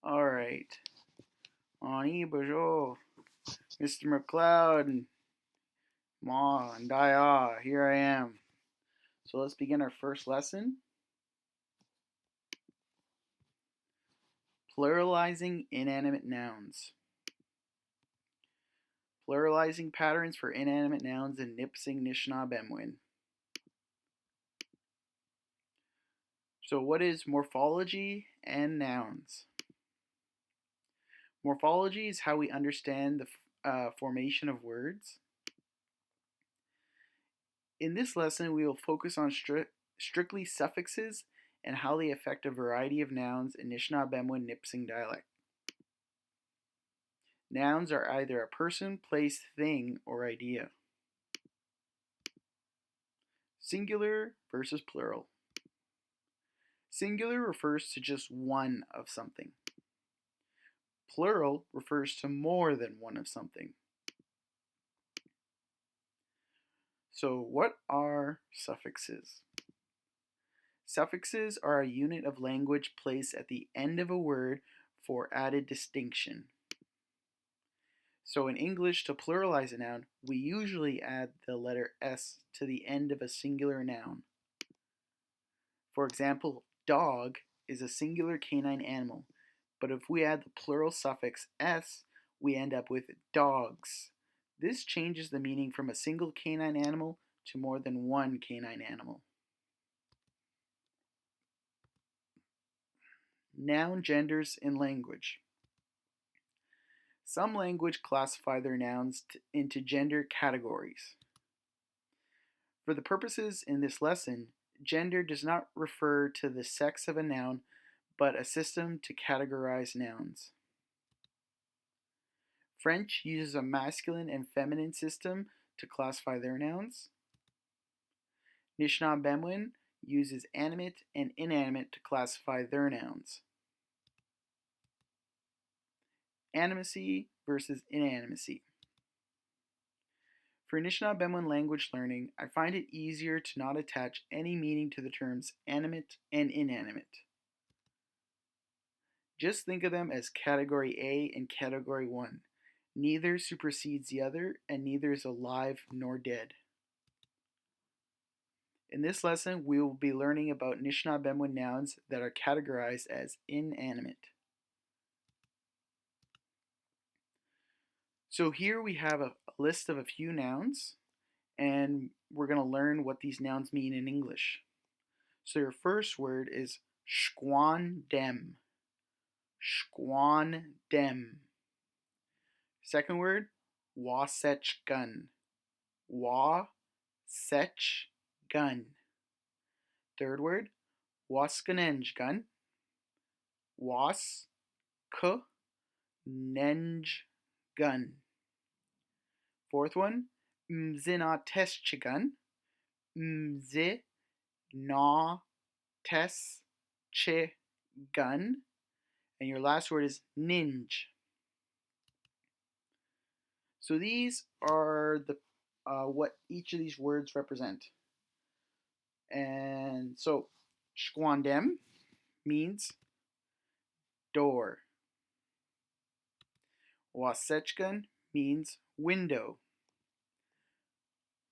Alright. Ani bonjour, Mr. McLeod, and Ma, and Daya, here I am. So let's begin our first lesson. Pluralizing inanimate nouns. Pluralizing patterns for inanimate nouns in Nipissing Nishnaabemwin. So what is morphology and nouns? Morphology is how we understand the formation of words. In this lesson, we will focus on strictly suffixes and how they affect a variety of nouns in Nishnaabemwin Nipissing dialect. Nouns are either a person, place, thing, or idea. Singular versus plural. Singular refers to just one of something. Plural refers to more than one of something. So what are suffixes? Suffixes are a unit of language placed at the end of a word for added distinction. So in English, to pluralize a noun, we usually add the letter S to the end of a singular noun. For example, dog is a singular canine animal, but if we add the plural suffix S, we end up with dogs. This changes the meaning from a single canine animal to more than one canine animal. Noun genders in language. Some language classify their nouns into gender categories. For the purposes in this lesson, gender does not refer to the sex of a noun, but a system to categorize nouns. French uses a masculine and feminine system to classify their nouns. Nishnaabemwin uses animate and inanimate to classify their nouns. Animacy versus inanimacy. For Nishnaabemwin language learning, I find it easier to not attach any meaning to the terms animate and inanimate. Just think of them as Category A and Category 1. Neither supersedes the other, and neither is alive nor dead. In this lesson, we will be learning about Nishnaabemwin nouns that are categorized as inanimate. So here we have a list of a few nouns, and we're going to learn what these nouns mean in English. So your first word is squandem. Squandem. Second word, wasechgun. Wasechgun. Third word, waskanenjgun. Waskanenjgun. Fourth one, mzinateschigun. Mzinateschigun. And your last word is ninj. So these are the what each of these words represent. And so squandem means door. Wasechgun means window.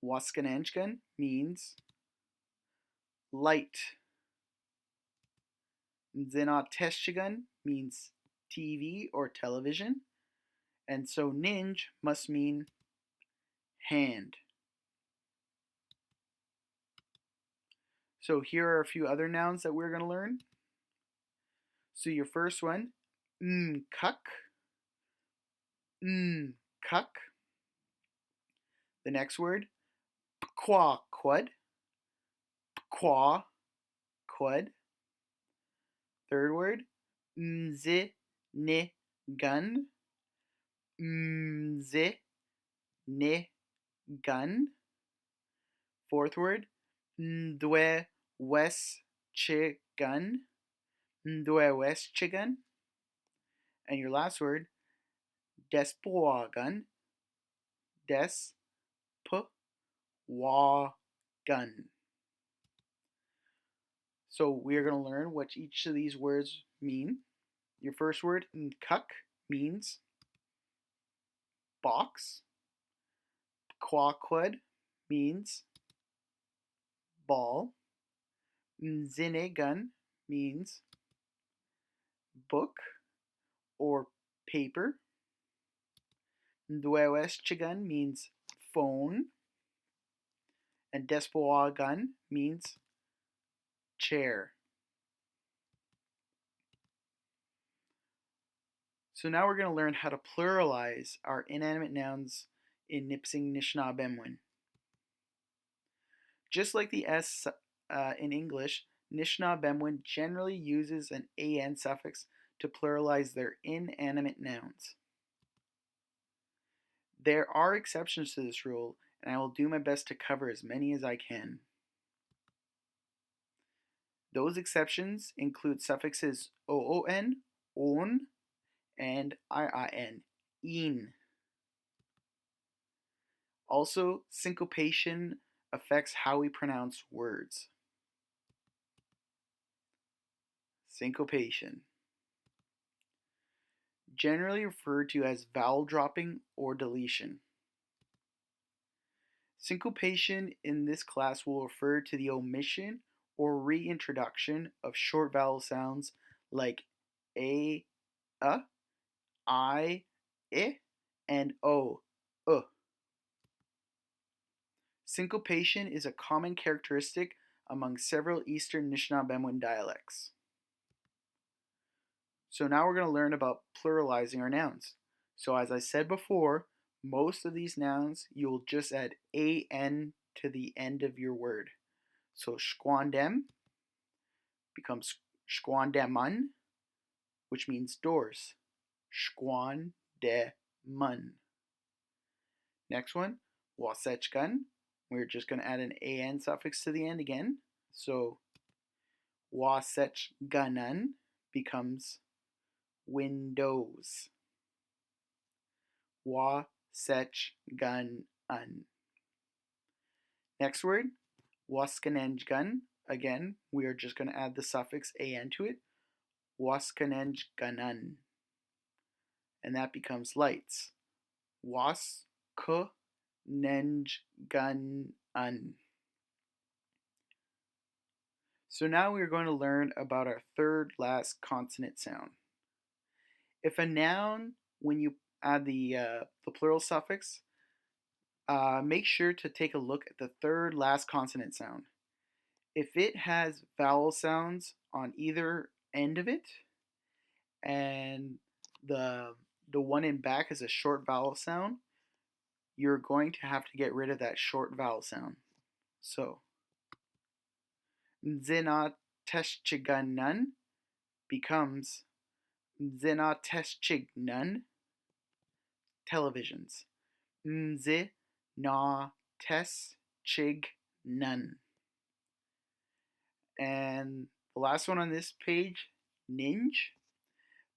Waskanenjgun means light. Mzinateschigun means TV or television. And so ninj must mean hand. So here are a few other nouns that we're going to learn. So your first one, cuck. Cuck. The next word, qua quad. Qua quad. Third word, mzi ne gun. Mzi ne gun. Fourth word, ndwe wes chigun. Ndwe wes chigun. And your last word, despoagun. Despoagun. So we are going to learn what each of these words mean. your first word, nkuk, means box. Kwakwud means ball. Mzinegun means book or paper. Ndweweschigun means phone. And Despowagun means chair. So now we're going to learn how to pluralize our inanimate nouns in Nipissing Nishnaabemwin. Just like the S in English, Nishnaabemwin generally uses an an suffix to pluralize their inanimate nouns. There are exceptions to this rule, and I will do my best to cover as many as I can. Those exceptions include suffixes oon, on, and iin, in. Also, syncopation affects how we pronounce words. Syncopation. Generally referred to as vowel dropping or deletion. Syncopation in this class will refer to the omission or reintroduction of short vowel sounds like a, I, and o, Syncopation is a common characteristic among several Eastern Nishnaabemwin dialects. So now we're going to learn about pluralizing our nouns. So as I said before, most of these nouns you'll just add an to the end of your word. So shquandem becomes shquandemun, which means doors. Shquandemun. Next one, wasechgun. We're just going to add an an suffix to the end again. So wasechgunun becomes windows. Wasechgunun. Next word, waskanenjgun. Again, we are just going to add the suffix an to it. Waskanenjgunun. And that becomes lights. Waskanenjgunun. So now we're going to learn about our third last consonant sound. If a noun, when you add the plural suffix, make sure to take a look at the third last consonant sound. If it has vowel sounds on either end of it, and the one in back is a short vowel sound, you're going to have to get rid of that short vowel sound. So, Nzinateshchigunun becomes Nzinateshchignun, televisions. Nzinateshchignun. And the last one on this page, ninj.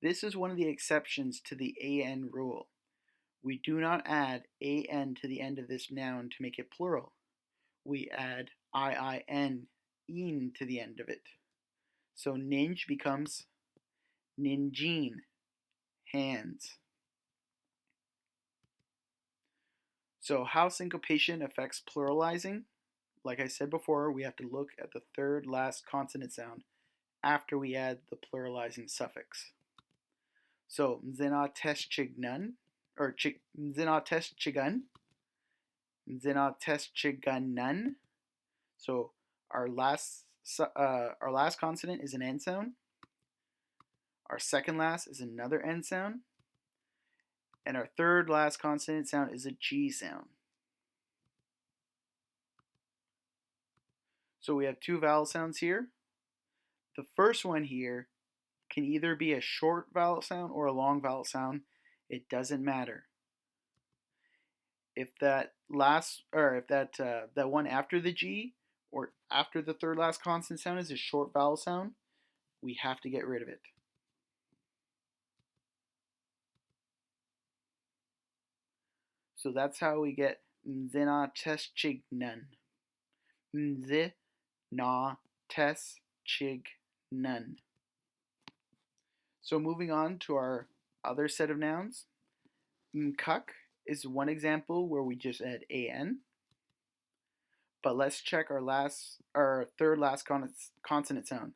This is one of the exceptions to the an rule. We do not add an to the end of this noun to make it plural. We add iin, in to the end of it. So ninj becomes ninjin, hands. So how syncopation affects pluralizing? Like I said before, we have to look at the third last consonant sound after we add the pluralizing suffix. So mzinateshchignun, or mzinateshchigun, mzinateshchigunun. So our last consonant is an N sound. Our second last is another N sound. And our third last consonant sound is a G sound. So we have two vowel sounds here. The first one here can either be a short vowel sound or a long vowel sound. It doesn't matter. If that one after the G or after the third last consonant sound is a short vowel sound, we have to get rid of it. So that's how we get mzinateshchignun. Mzinateshchignun. So moving on to our other set of nouns. Mkuk is one example where we just add an. But let's check our third last consonant sound.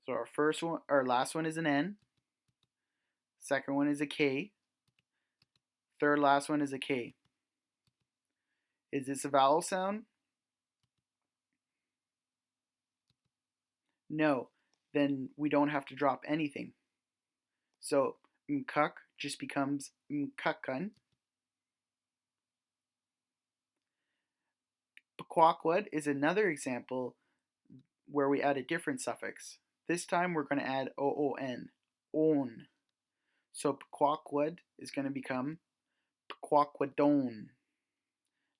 So our last one is an N. Second one is a K. Third last one is a K. Is this a vowel sound? No. Then we don't have to drop anything. So mkuk just becomes mkukun. Pequawquod is another example where we add a different suffix. This time we're going to add oon, on. So pequawquod is going to become pequawquodon.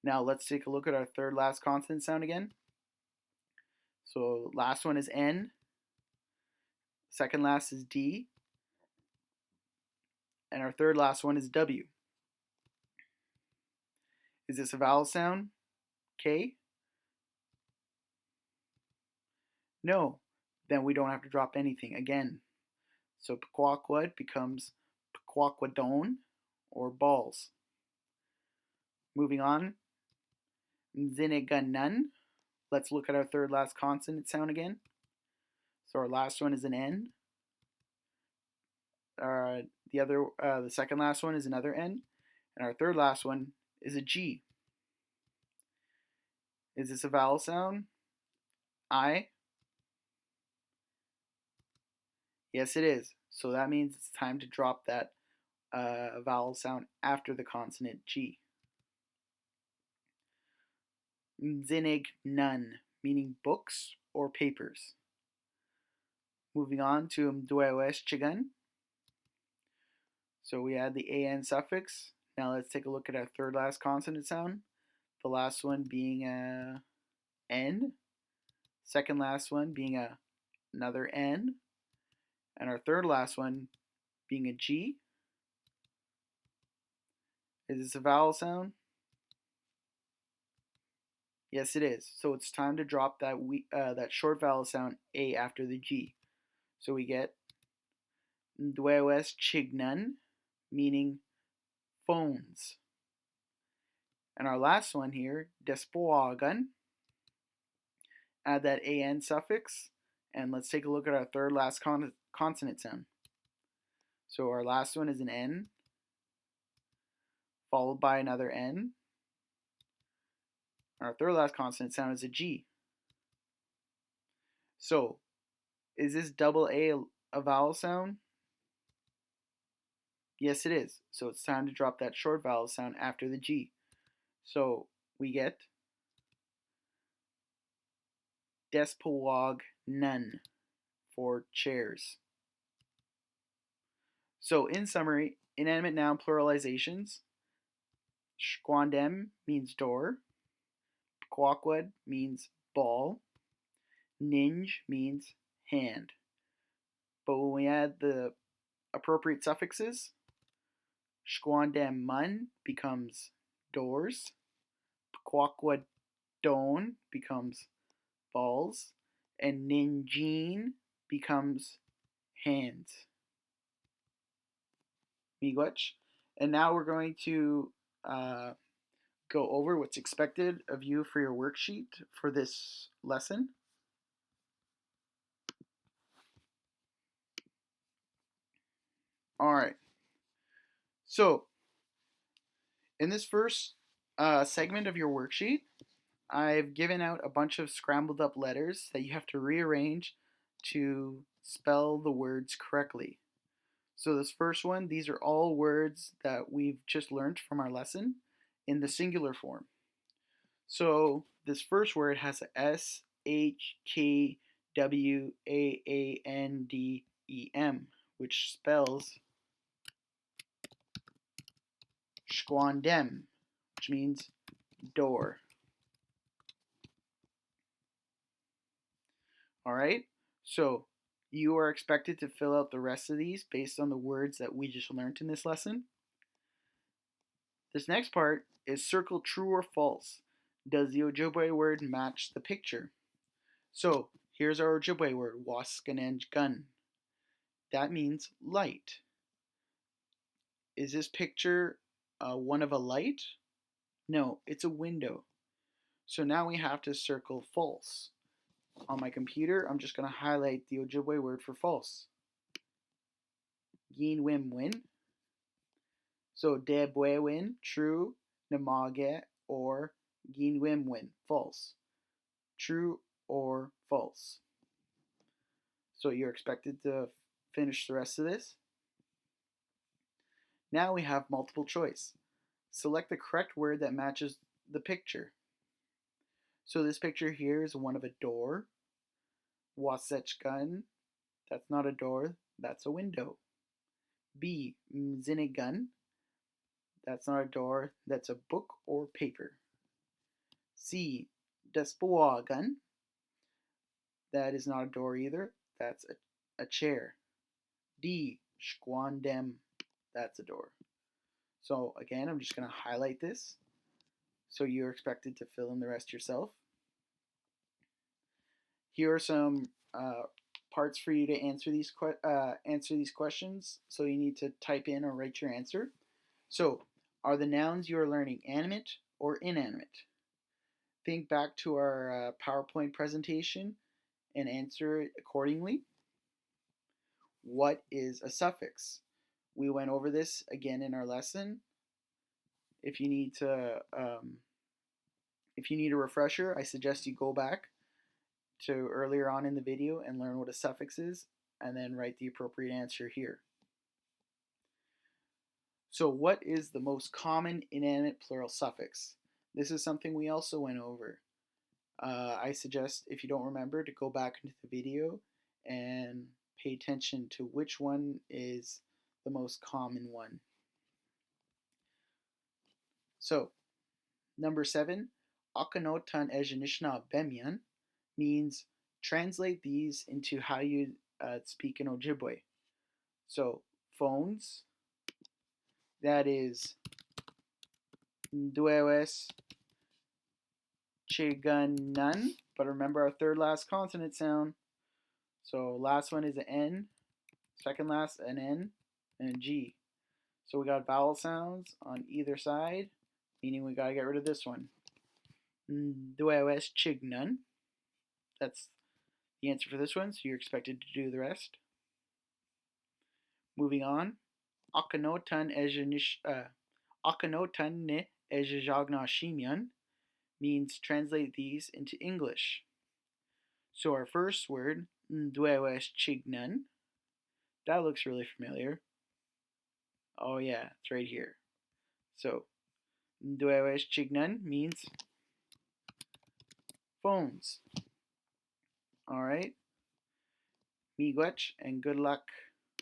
Now let's take a look at our third last consonant sound again. So last one is N, second last is D, and our third last one is W. Is this a vowel sound? K? No. Then we don't have to drop anything again. So pequawquod becomes pequawquodon, or balls. Moving on, nziniganun. Let's look at our third last consonant sound again. So our last one is an N. The second last one is another N, and our third last one is a G. Is this a vowel sound? I? Yes, it is. So that means it's time to drop that vowel sound after the consonant G. Mzinig nun, meaning books or papers. Moving on to mdwewes chigan. So we add the an suffix. Now let's take a look at our third last consonant sound. The last one being a N. Second last one being another N. And our third last one being a G. Is this a vowel sound? Yes, it is. So it's time to drop that short vowel sound A after the G. So we get ndwewes chignan, meaning phones. And our last one here, despoagan. Add that an suffix, and let's take a look at our third last consonant sound. So our last one is an N, followed by another N. Our third last consonant sound is a G. So, is this double A vowel sound? Yes, it is. So it's time to drop that short vowel sound after the G. So we get despawag nun for chairs. So in summary, inanimate noun pluralizations. Shquandem means door. Pequawquod means ball. Ninj means hand. But when we add the appropriate suffixes, shquandem mun becomes doors. Pequawquodon becomes balls. And ninjin becomes hands. Miigwech. And now we're going to go over what's expected of you for your worksheet for this lesson. All right. So, in this first segment of your worksheet, I've given out a bunch of scrambled up letters that you have to rearrange to spell the words correctly. So this first one, these are all words that we've just learned from our lesson in the singular form. So this first word has a S, H, K, W, A, N, D, E, M, which spells shquandem, which means door. Alright, so you are expected to fill out the rest of these based on the words that we just learned in this lesson. This next part is circle true or false. Does the Ojibwe word match the picture? So here's our Ojibwe word, waskanenj gun. That means light. Is this picture one of a light? No, it's a window. So now we have to circle false. On my computer, I'm just going to highlight the Ojibwe word for false. Inanimate. So debwewin, true, namage, or Inanimate, false. True or false. So you're expected to finish the rest of this. Now we have multiple choice. Select the correct word that matches the picture. So this picture here is one of a door. Wasechgun, that's not a door, that's a window. B, mzinigun, that's not a door, that's a book or paper. C, despoagun, that is not a door either, that's a chair. D, shquandem, that's a door. So again, I'm just going to highlight this. So you're expected to fill in the rest yourself. Here are some parts for you to answer these questions. So you need to type in or write your answer. So, are the nouns you are learning animate or inanimate? Think back to our PowerPoint presentation and answer it accordingly. What is a suffix? We went over this again in our lesson. If you need a refresher, I suggest you go back to earlier on in the video and learn what a suffix is, and then write the appropriate answer here. So what is the most common inanimate plural suffix? This is something we also went over. I suggest, if you don't remember, to go back into the video and pay attention to which one is the most common one. So, number 7, Akanotan Nishnaabemwin means translate these into how you speak in Ojibwe. So, phones, that is Nduewes Chiganan, but remember our third last consonant sound. So last one is an N, second last an N, and a G. So we got vowel sounds on either side, meaning we gotta get rid of this one. Nduewes Chignan. That's the answer for this one, so you're expected to do the rest. Moving on. Akanotan ne ejajagna shimyan means translate these into English. So our first word, Nduewes Chignan, that looks really familiar. Oh yeah, it's right here. So Nduewes Chignan means phones. Alright. Miigwech and good luck.